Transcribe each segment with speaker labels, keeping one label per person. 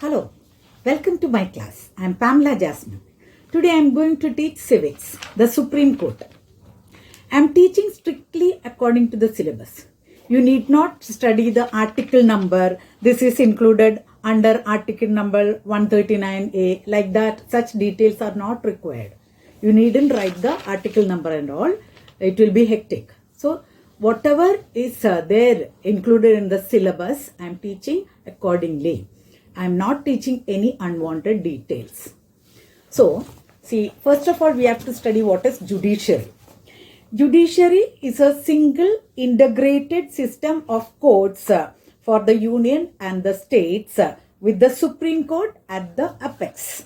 Speaker 1: Hello, welcome to my class. I am Pamela Jasmine. Today I am going to teach civics, the Supreme Court. I am teaching strictly according to the syllabus. You need not study the article number. This is included under article number 139A. Like that, such details are not required. You needn't write the article number and all. It will be hectic. So, whatever is there included in the syllabus, I am teaching accordingly. I am not teaching any unwanted details. So, see, first of all, we have to study what is judiciary. Judiciary is a single integrated system of courts for the union and the states with the Supreme Court at the apex.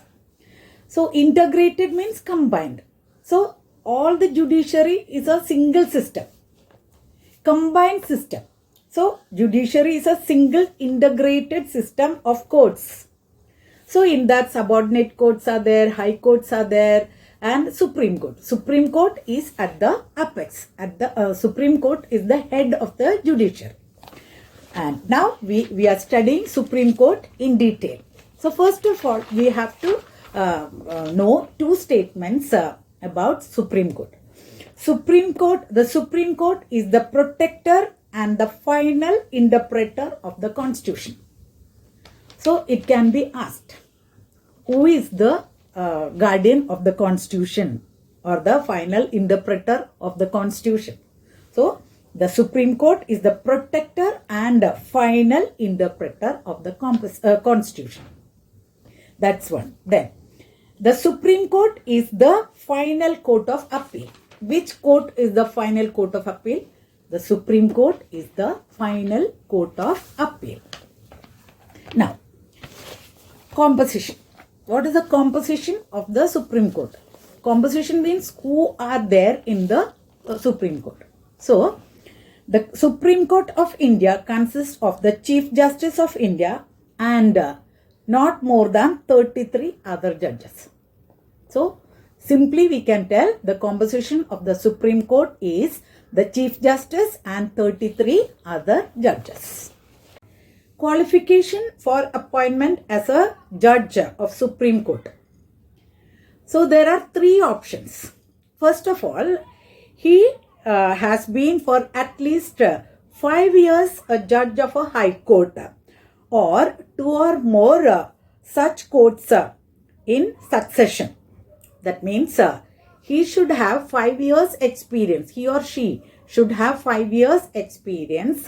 Speaker 1: So, integrated means combined. So, all the judiciary is a single system, combined system. So, judiciary is a single integrated system of courts. So, in that subordinate courts are there, high courts are there, and Supreme Court. Supreme Court is at the apex. At the Supreme Court is the head of the judiciary. And now we are studying Supreme Court in detail. So, first of all, we have to know two statements about Supreme Court. The Supreme Court is the protector and the final interpreter of the Constitution. So, it can be asked, who is the guardian of the Constitution or the final interpreter of the Constitution? So, the Supreme Court is the protector and final interpreter of the Constitution. That's one. Then, the Supreme Court is the final court of appeal. Which court is the final court of appeal? The Supreme Court is the final court of appeal. Now, composition. What is the composition of the Supreme Court? Composition means who are there in the Supreme Court. So, the Supreme Court of India consists of the Chief Justice of India and not more than 33 other judges. So, simply we can tell the composition of the Supreme Court is the Chief Justice and 33 other judges. Qualification for appointment as a judge of Supreme Court. So there are three options. First of all, he has been for at least 5 years a judge of a high court or 2 or more such courts in succession. That means he should have 5 years experience. He or she should have 5 years experience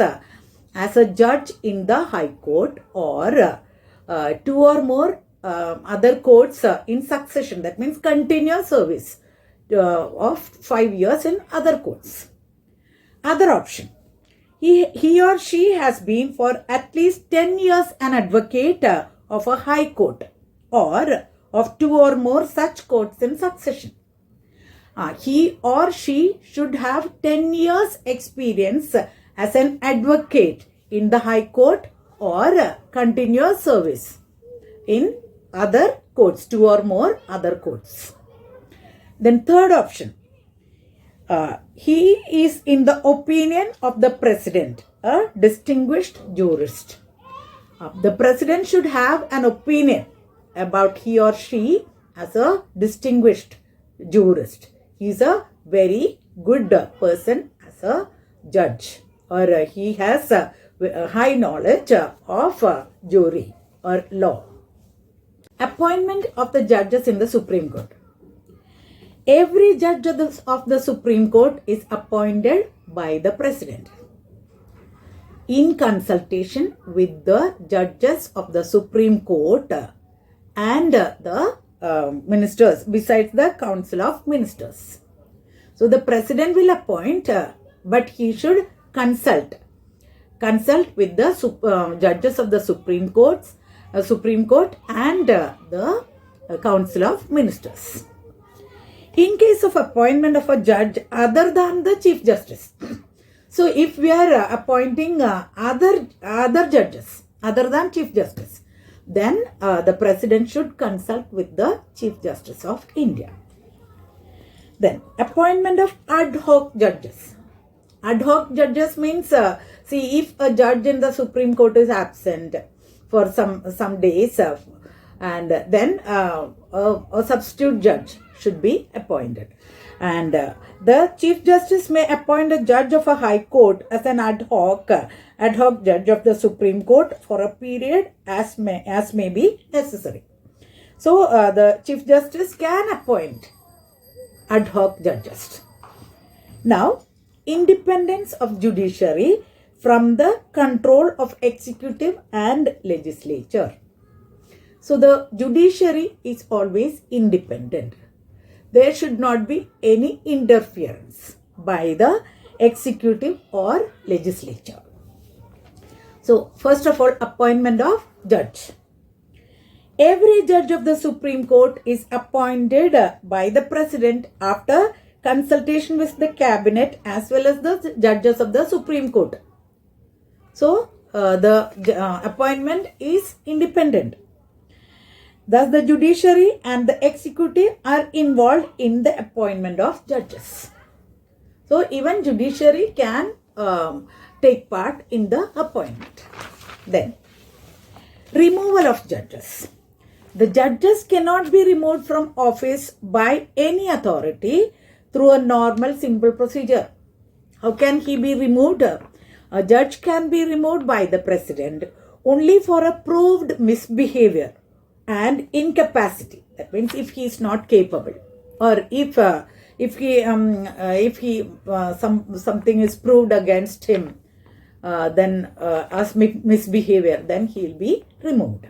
Speaker 1: as a judge in the high court or 2 or more other courts in succession. That means continuous service of 5 years in other courts. Other option. He or she has been for at least 10 years an advocate of a high court or of 2 or more such courts in succession. He or she should have 10 years experience as an advocate in the high court or continuous service in other courts, 2 or more other courts. Then third option, he is in the opinion of the president, a distinguished jurist. The president should have an opinion about he or she as a distinguished jurist. He is a very good person as a judge or he has a high knowledge of jury or law. Appointment of the judges in the Supreme Court. Every judge of the Supreme Court is appointed by the president in consultation with the judges of the Supreme Court and the ministers besides the Council of Ministers. So the president will appoint but he should consult with the judges of the Supreme Court and the Council of Ministers. In case of appointment of a judge other than the Chief Justice. So if we are appointing other judges other than Chief Justice, then the president should consult with the Chief Justice of India. Then appointment of ad hoc judges. Ad hoc judges means, see, if a judge in the Supreme Court is absent for some days, and then a substitute judge should be appointed. And the Chief Justice may appoint a judge of a High Court as an ad hoc judge of the Supreme Court for a period as may be necessary. So the Chief Justice can appoint ad hoc judges. Now, independence of judiciary from the control of executive and legislature. So the judiciary is always independent. There should not be any interference by the executive or legislature. So first of all, appointment of judge. Every judge of the Supreme Court is appointed by the President after consultation with the Cabinet as well as the judges of the Supreme Court. So the appointment is independent. Thus, the judiciary and the executive are involved in the appointment of judges. So, even judiciary can take part in the appointment. Then, removal of judges. The judges cannot be removed from office by any authority through a normal simple procedure. How can he be removed? A judge can be removed by the President only for a proved misbehavior and incapacity. That means if he is not capable, or if something is proved against him, then as misbehavior, then he will be removed.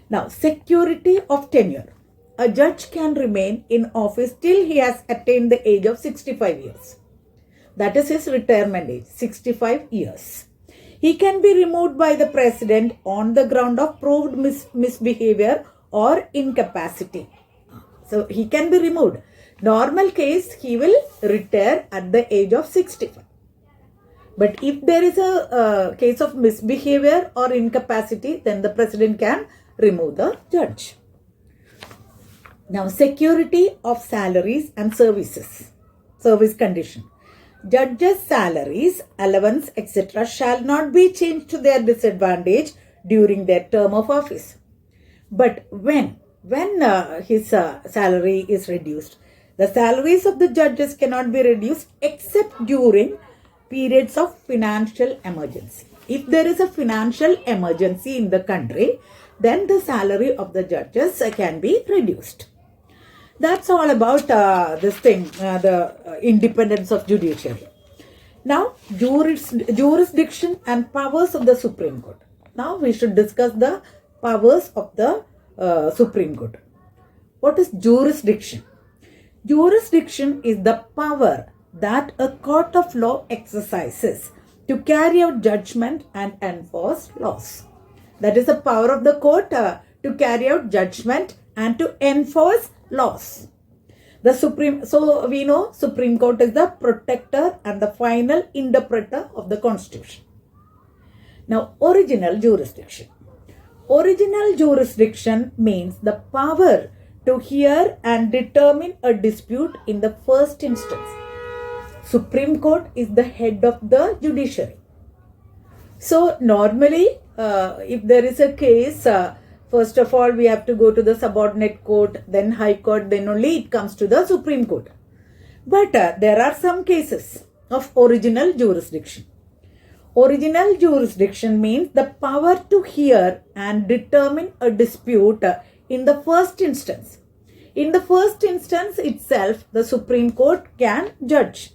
Speaker 1: Now, security of tenure. A judge can remain in office till he has attained the age of 65 years. That is his retirement age, 65 years. He can be removed by the President on the ground of proved misbehavior or incapacity. So, he can be removed. Normal case, he will retire at the age of 65. But if there is a case of misbehavior or incapacity, then the President can remove the judge. Now, security of salaries and service condition. Judges' salaries, allowance, etc. shall not be changed to their disadvantage during their term of office. But when his salary is reduced, the salaries of the judges cannot be reduced except during periods of financial emergency. If there is a financial emergency in the country, then the salary of the judges can be reduced. That's all about the independence of judiciary. Now, jurisdiction and powers of the Supreme Court. Now, we should discuss the powers of the Supreme Court. What is jurisdiction? Jurisdiction is the power that a court of law exercises to carry out judgment and enforce laws. That is the power of the court to carry out judgment and to enforce laws. So we know Supreme Court is the protector and the final interpreter of the Constitution. Now, original jurisdiction. Original jurisdiction means the power to hear and determine a dispute in the first instance. Supreme Court is the head of the judiciary. So, normally, if there is a case, first of all, we have to go to the subordinate court, then High Court, then only it comes to the Supreme Court. But there are some cases of original jurisdiction. Original jurisdiction means the power to hear and determine a dispute in the first instance. In the first instance itself, the Supreme Court can judge.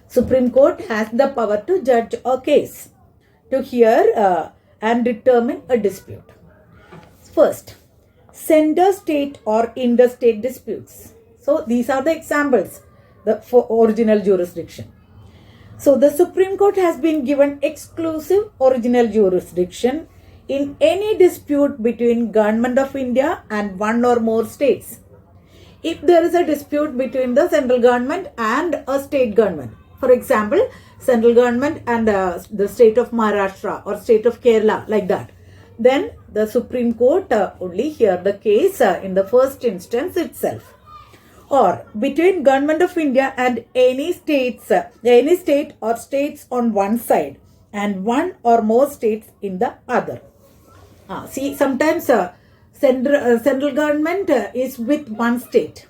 Speaker 1: Supreme Court has the power to judge a case, to hear and determine a dispute. First, center state or interstate disputes. So, these are the examples for original jurisdiction. So, the Supreme Court has been given exclusive original jurisdiction in any dispute between Government of India and one or more states. If there is a dispute between the central government and a state government, for example, central government and the state of Maharashtra or state of Kerala, like that, then the Supreme Court only hear the case in the first instance itself. Or between Government of India and any state or states on one side and one or more states in the other. See, sometimes central government is with one state.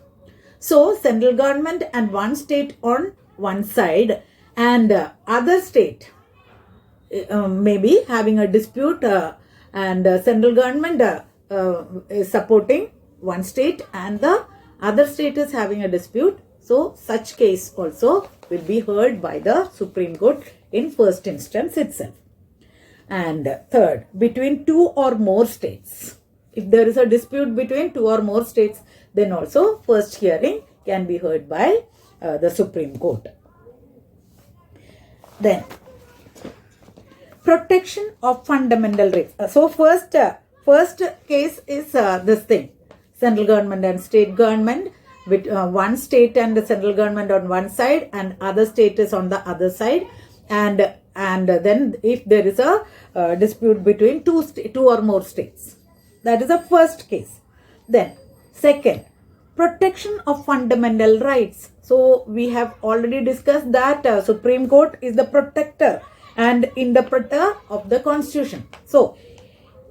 Speaker 1: So, central government and one state on one side and other state maybe having a dispute and central government is supporting one state and the other state is having a dispute. So, such case also will be heard by the Supreme Court in first instance itself. And third, between two or more states. If there is a dispute between two or more states, then also first hearing can be heard by the Supreme Court. Then, protection of fundamental rights. So, first case is this thing. Central government and state government, with one state and the central government on one side and other state is on the other side, and then if there is a dispute between two or more states, that is the first case. Then second, protection of fundamental rights. So we have already discussed that Supreme Court is the protector and interpreter of the Constitution. So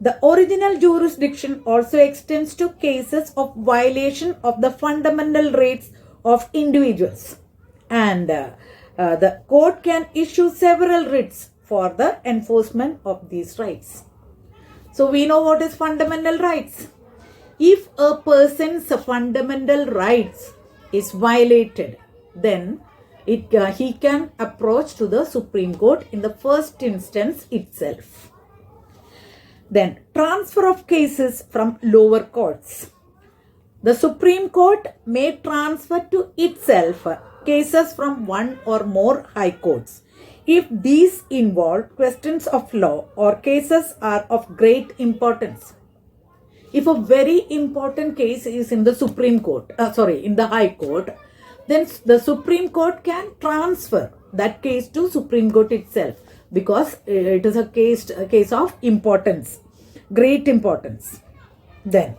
Speaker 1: the original jurisdiction also extends to cases of violation of the fundamental rights of individuals, and the court can issue several writs for the enforcement of these rights. So we know what is fundamental rights. If a person's fundamental rights is violated, then he can approach to the Supreme Court in the first instance itself. Then, transfer of cases from lower courts. The Supreme Court may transfer to itself cases from one or more high courts if these involve questions of law or cases are of great importance. If a very important case is in the Supreme Court, in the High Court, then the Supreme Court can transfer that case to Supreme Court itself, because it is a case of importance, great importance. Then,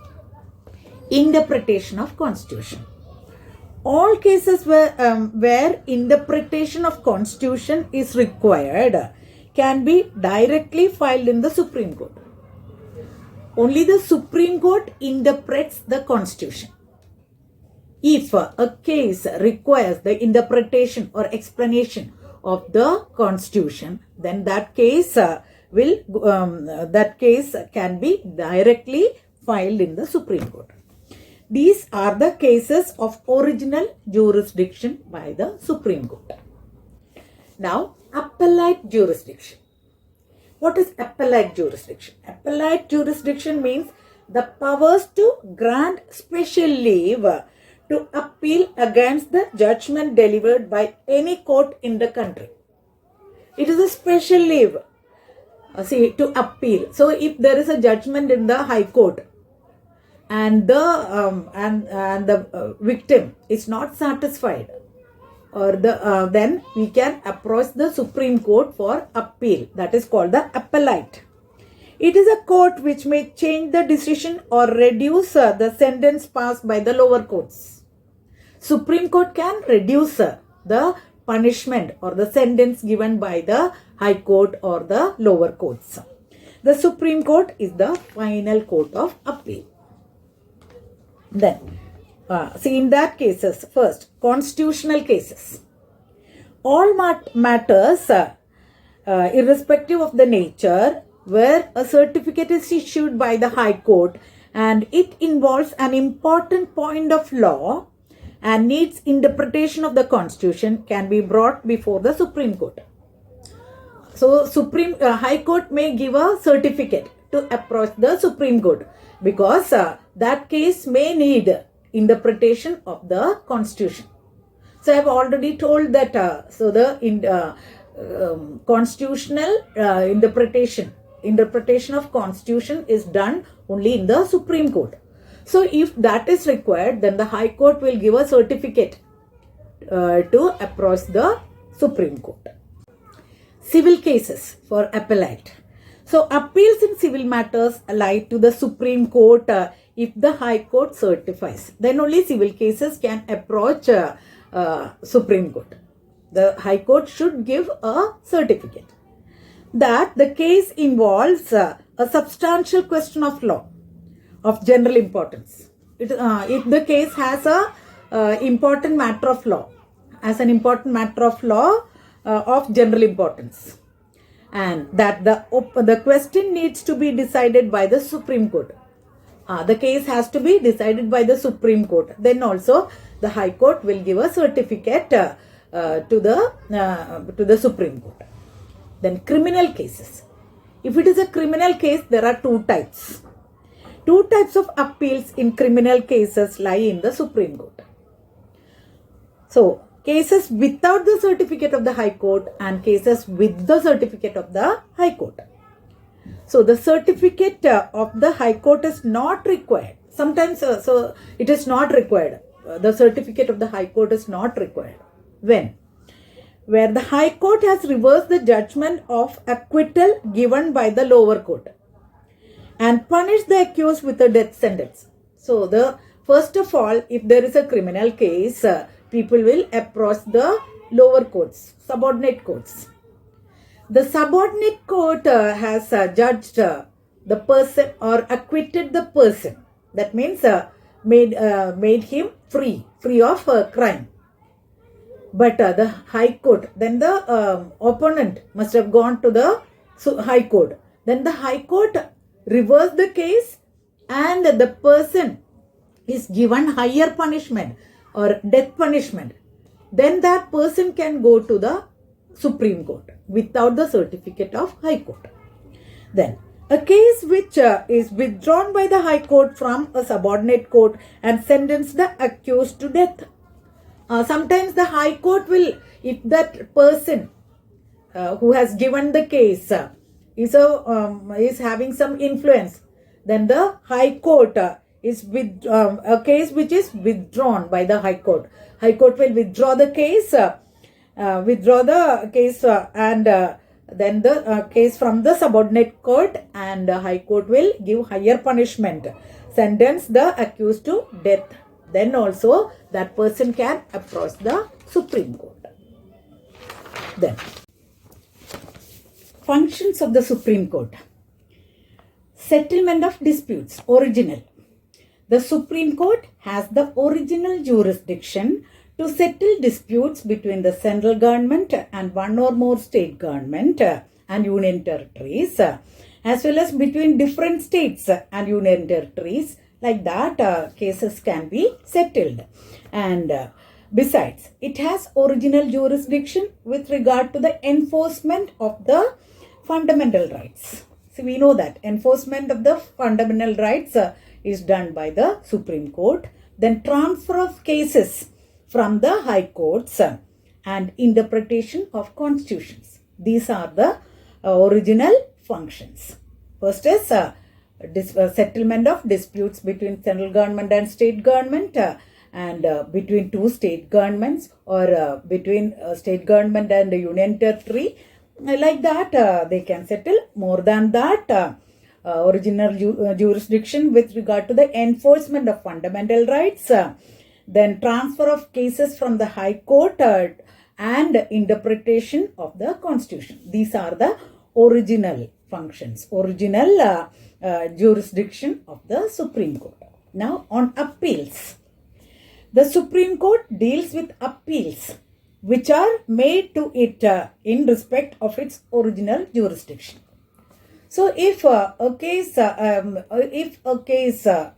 Speaker 1: interpretation of Constitution. All cases where interpretation of Constitution is required can be directly filed in the Supreme Court. Only the Supreme Court interprets the Constitution. If a case requires the interpretation or explanation of the Constitution, then that case can be directly filed in the Supreme Court. These are the cases of original jurisdiction by the Supreme Court. Now, appellate jurisdiction. What is appellate jurisdiction? Appellate jurisdiction means the powers to grant special leave to appeal against the judgment delivered by any court in the country. It is a special leave, to appeal. So, if there is a judgment in the High Court and the victim is not satisfied, or then we can approach the Supreme Court for appeal. That is called the appellate. It is a court which may change the decision or reduce the sentence passed by the lower courts. Supreme Court can reduce the punishment or the sentence given by the High Court or the lower courts. The Supreme Court is the final court of appeal. Then, in that cases, first, constitutional cases. All matters, irrespective of the nature, where a certificate is issued by the High Court and it involves an important point of law and needs interpretation of the Constitution, can be brought before the Supreme Court. So, High Court may give a certificate to approach the Supreme Court, because that case may need interpretation of the Constitution. So, I have already told that the constitutional interpretation of Constitution is done only in the Supreme Court. So, if that is required, then the High Court will give a certificate to approach the Supreme Court. Civil cases for appellate. So, appeals in civil matters lie to the Supreme Court if the High Court certifies. Then only civil cases can approach Supreme Court. The High Court should give a certificate that the case involves a a substantial question of law of general importance. If the case has a important matter of law, as an important matter of law of general importance, and that the question needs to be decided by the Supreme Court. The case has to be decided by the Supreme Court. Then also the High Court will give a certificate to the Supreme Court. Then criminal cases. If it is a criminal case, there are two types. Two types of appeals in criminal cases lie in the Supreme Court. So, cases without the certificate of the High Court and cases with the certificate of the High Court. So, the certificate of the High Court is not required. Sometimes, so it is not required. The certificate of the High Court is not required. When? Where the High Court has reversed the judgment of acquittal given by the lower court and punished the accused with a death sentence. So, first of all, if there is a criminal case, people will approach the lower courts, subordinate courts. The subordinate court has judged the person or acquitted the person. That means made him free of crime. But the High Court, then the opponent must have gone to the High Court. Then the High Court reversed the case and the person is given higher punishment or death punishment. Then that person can go to the Supreme Court without the certificate of High Court. Then a case which is withdrawn by the High Court from a subordinate court and sentence the accused to death. Sometimes the High Court will, if that person who has given the case is having some influence, then the High Court is with a case which is withdrawn by the High Court. High Court will withdraw the case, and then the case from the subordinate court, and the High Court will give higher punishment, sentence the accused to death. Then also that person can approach the Supreme Court. Then, functions of the Supreme Court. Settlement of disputes, original. The Supreme Court has the original jurisdiction to settle disputes between the central government and one or more state government and union territories, as well as between different states and union territories. Like that, cases can be settled. And besides, it has original jurisdiction with regard to the enforcement of the fundamental rights. So we know that enforcement of the fundamental rights is done by the Supreme Court. Then transfer of cases from the High Courts and interpretation of constitutions. These are the original functions. First is settlement of disputes between central government and state government, and between two state governments, or between state government and union territory. Like that, they can settle. More than that, original jurisdiction with regard to the enforcement of fundamental rights, then transfer of cases from the High Court and interpretation of the Constitution. These are the original functions, original jurisdiction of the Supreme Court. Now on appeals. The Supreme Court deals with appeals which are made to it in respect of its original jurisdiction. So if a case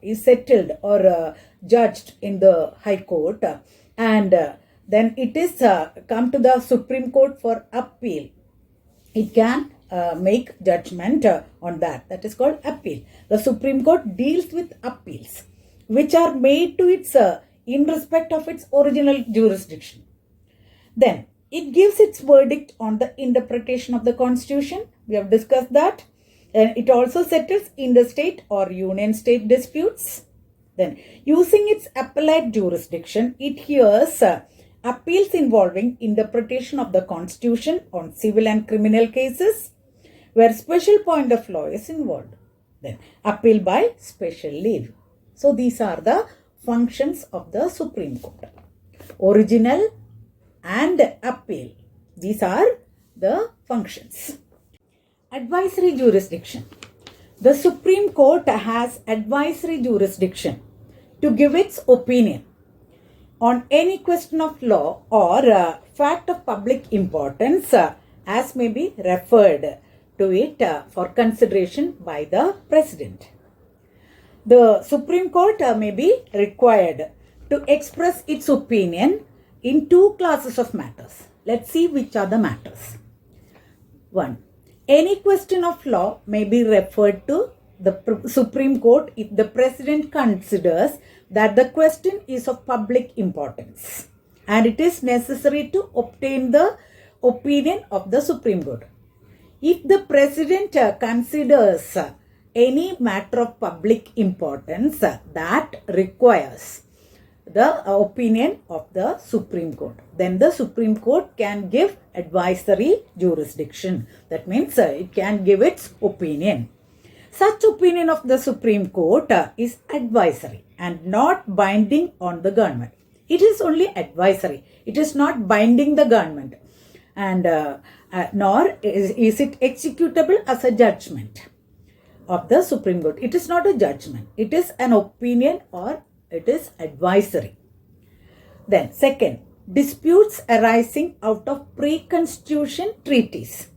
Speaker 1: is settled or judged in the High Court, and then it is come to the Supreme Court for appeal, it can make judgment on that. That is called appeal. The Supreme Court deals with appeals which are made to its in respect of its original jurisdiction. Then it gives its verdict on the interpretation of the Constitution. We have discussed that. And it also settles interstate or union state disputes. Then, using its appellate jurisdiction, it hears appeals involving interpretation of the Constitution on civil and criminal cases where special point of law is involved. Then, appeal by special leave. So, these are the functions of the Supreme Court. Original and appeal. These are the functions. Advisory jurisdiction. The Supreme Court has advisory jurisdiction to give its opinion on any question of law or fact of public importance as may be referred to it for consideration by the President. The Supreme Court may be required to express its opinion in two classes of matters. Let's see which are the matters. 1. Any question of law may be referred to the Supreme Court if the President considers that the question is of public importance and it is necessary to obtain the opinion of the Supreme Court. If the President considers any matter of public importance that requires the opinion of the Supreme Court, then the Supreme Court can give advisory jurisdiction. That means it can give its opinion. Such opinion of the Supreme Court is advisory and not binding on the government. It is only advisory. It is not binding the government, and nor is it executable as a judgment of the Supreme Court. It is not a judgment. It is an opinion or it is advisory. Then second, disputes arising out of pre-constitution treaties.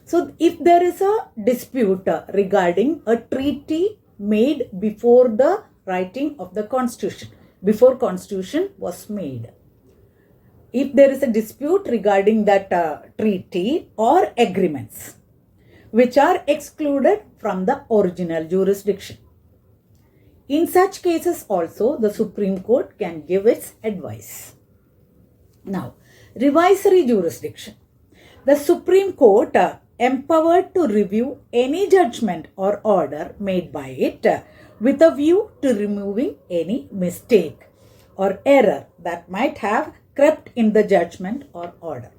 Speaker 1: So if there is a dispute regarding a treaty made before the writing of the Constitution, before Constitution was made, if there is a dispute regarding that treaty or agreements which are excluded from the original jurisdiction, in such cases also the Supreme Court can give its advice. Now, revisory jurisdiction. The Supreme Court empowered to review any judgment or order made by it with a view to removing any mistake or error that might have crept in the judgment or order.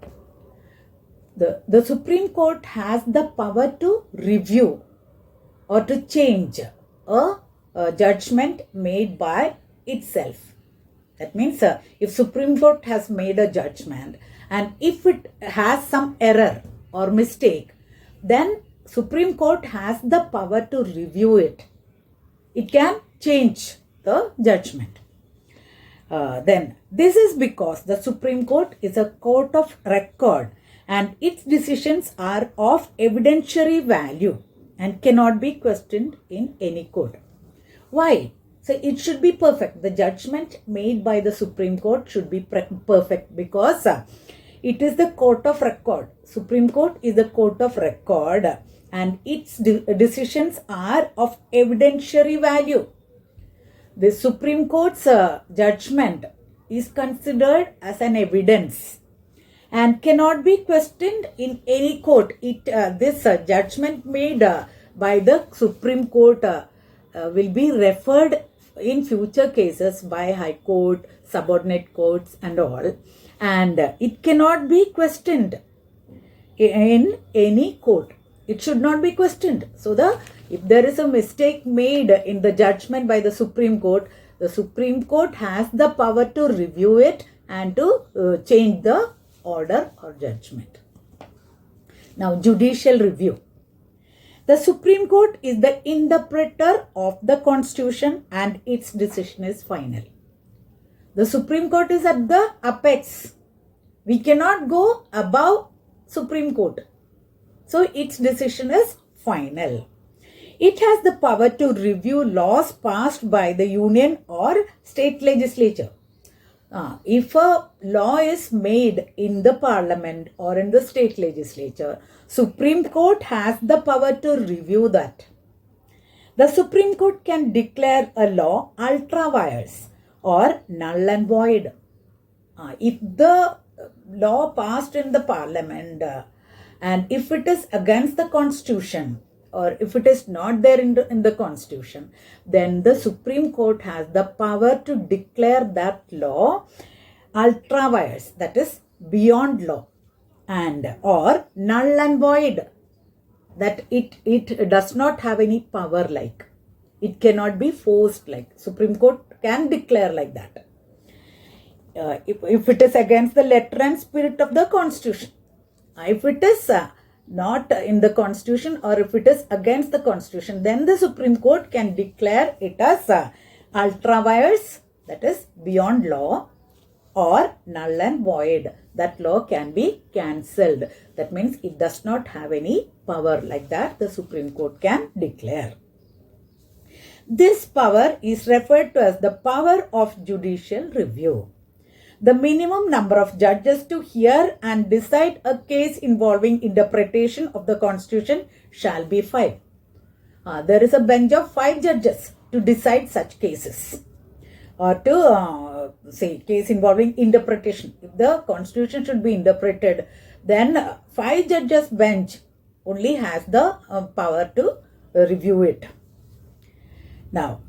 Speaker 1: The Supreme Court has the power to review or to change a judgment made by itself. That means if Supreme Court has made a judgment and if it has some error or mistake, then Supreme Court has the power to review it. It can change the judgment. Then this is because the Supreme Court is a court of record and its decisions are of evidentiary value and cannot be questioned in any court. Why? So it should be perfect. The judgment made by the Supreme Court should be perfect because it is the court of record. Supreme Court is the court of record and its decisions are of evidentiary value. The Supreme Court's judgment is considered as an evidence and cannot be questioned in any court. This judgment made by the Supreme Court will be referred in future cases by High Court, subordinate courts and all, and it cannot be questioned in any court. It should not be questioned. So if there is a mistake made in the judgment by the Supreme Court has the power to review it and to change the order or judgment. Now, judicial review. The Supreme Court is the interpreter of the Constitution and its decision is final. The Supreme Court is at the apex. We cannot go above Supreme Court. So its decision is final. It has the power to review laws passed by the union or state legislature. If a law is made in the parliament or in the state legislature, Supreme Court has the power to review that. The Supreme Court can declare a law ultra vires or null and void. If the law passed in the parliament and if it is against the Constitution or if it is not there in the Constitution, then the Supreme Court has the power to declare that law ultra vires, that is beyond law, and or null and void, that it does not have any power like. It cannot be forced like. Supreme Court can declare like that. If it is against the letter and spirit of the Constitution. If it is not in the Constitution or if it is against the Constitution, then the Supreme Court can declare it as ultra vires, that is beyond law, or null and void. That law can be cancelled. That means it does not have any power. Like that, the Supreme Court can declare. This power is referred to as the power of judicial review. The minimum number of judges to hear and decide a case involving interpretation of the Constitution shall be 5. There is a bench of 5 judges to decide such cases, or to say case involving interpretation. If the Constitution should be interpreted, then 5 judges bench only has the power to review it. Now,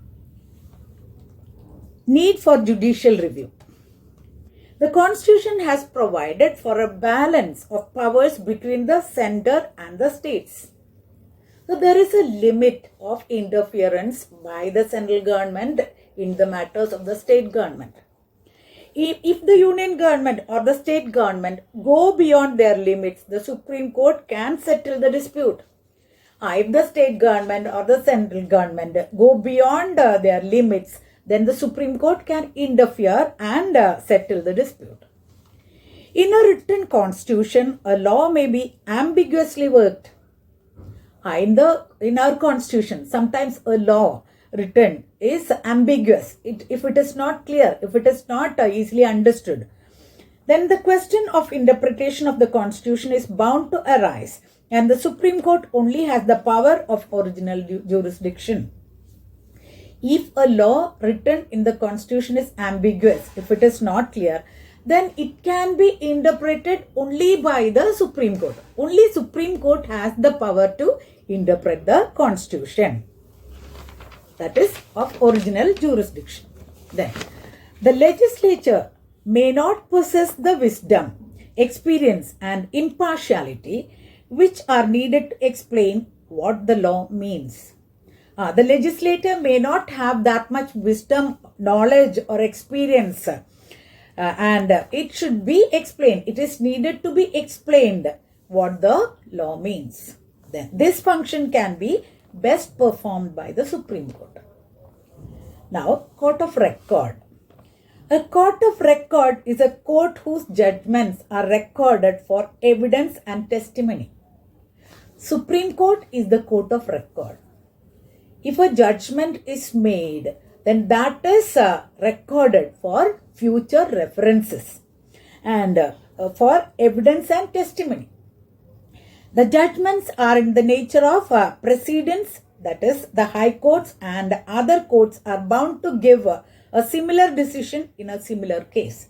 Speaker 1: need for judicial review. The Constitution has provided for a balance of powers between the center and the states. So there is a limit of interference by the central government in the matters of the state government. If the union government or the state government go beyond their limits, the Supreme Court can settle the dispute. If the state government or the central government go beyond their limits, then the Supreme Court can interfere and settle the dispute. In a written constitution, a law may be ambiguously worked. In our constitution, sometimes a law written is ambiguous. If it is not clear, if it is not easily understood, then the question of interpretation of the Constitution is bound to arise, and the Supreme Court only has the power of original jurisdiction. If a law written in the Constitution is ambiguous, if it is not clear, then it can be interpreted only by the Supreme Court. Only Supreme Court has the power to interpret the Constitution. That is of original jurisdiction. Then, the legislature may not possess the wisdom, experience and impartiality which are needed to explain what the law means. The legislator may not have that much wisdom, knowledge or experience, and it should be explained. It is needed to be explained what the law means. Then this function can be best performed by the Supreme Court. Now, Court of Record. A court of record is a court whose judgments are recorded for evidence and testimony. Supreme Court is the court of record. If a judgment is made, then that is recorded for future references and for evidence and testimony. The judgments are in the nature of precedents, that is, the high courts and other courts are bound to give a similar decision in a similar case.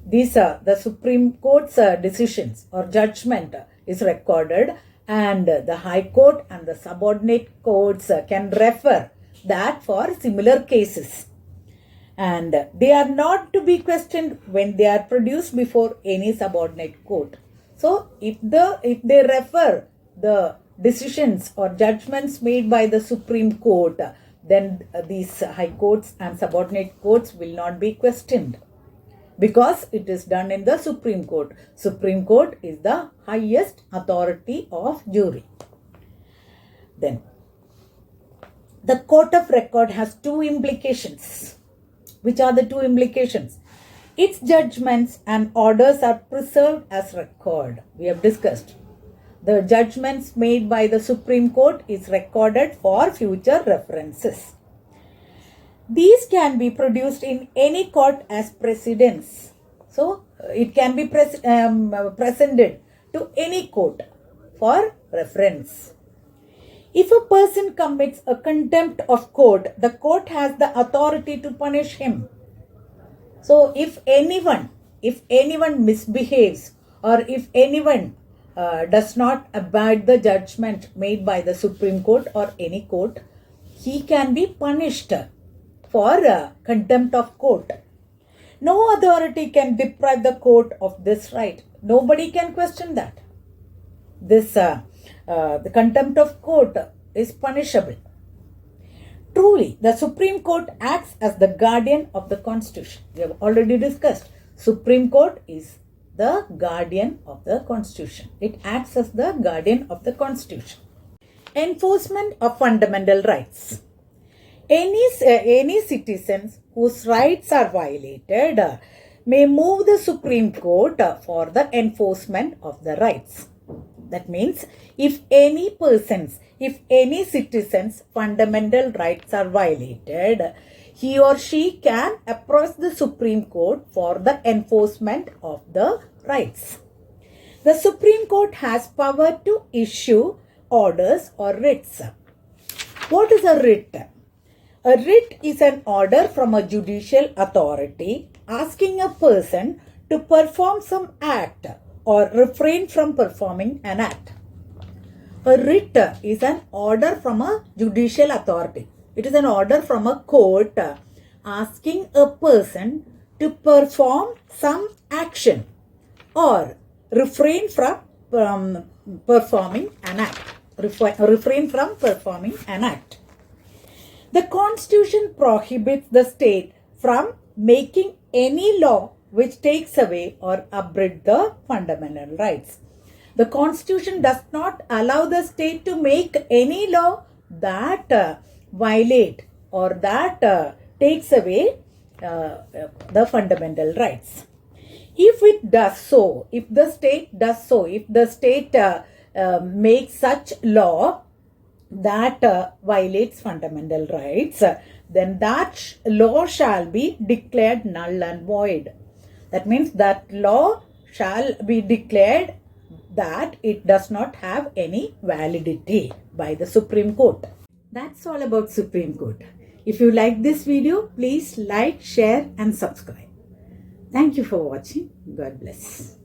Speaker 1: These are the Supreme Court's decisions or judgment is recorded, and the High Court and the subordinate courts can refer that for similar cases. And they are not to be questioned when they are produced before any subordinate court. So, if they refer the decisions or judgments made by the Supreme Court, then these high courts and subordinate courts will not be questioned, because it is done in the Supreme Court. Supreme Court is the highest authority of jury. Then, the Court of Record has 2 implications. Which are the 2 implications? Its judgments and orders are preserved as record. We have discussed. The judgments made by the Supreme Court is recorded for future references. These can be produced in any court as precedents. So, it can be presented to any court for reference. If a person commits a contempt of court, the court has the authority to punish him. So, if anyone misbehaves, or if anyone does not abide the judgment made by the Supreme Court or any court, he can be punished for contempt of court. No authority can deprive the court of this right. Nobody can question that. The contempt of court is punishable. Truly, the Supreme Court acts as the guardian of the Constitution. We have already discussed. Supreme Court is the guardian of the Constitution. It acts as the guardian of the Constitution. Enforcement of fundamental rights. Any citizens whose rights are violated may move the Supreme Court for the enforcement of the rights. That means if any citizen's fundamental rights are violated, he or she can approach the Supreme Court for the enforcement of the rights. The Supreme Court has power to issue orders or writs. What is a writ? A writ is an order from a judicial authority asking a person to perform some act or refrain from performing an act. A writ is an order from a judicial authority. It is an order from a court asking a person to perform some action or refrain from performing an act. Refrain from performing an act. The Constitution prohibits the state from making any law which takes away or abridges the fundamental rights. The Constitution does not allow the state to make any law that violate or that takes away the fundamental rights. If it does so, if the state makes such law that violates fundamental rights, then that law shall be declared null and void. That means that law shall be declared that it does not have any validity by the Supreme Court. That's all about Supreme Court. If you like this video, please like, share and subscribe. Thank you for watching. God bless.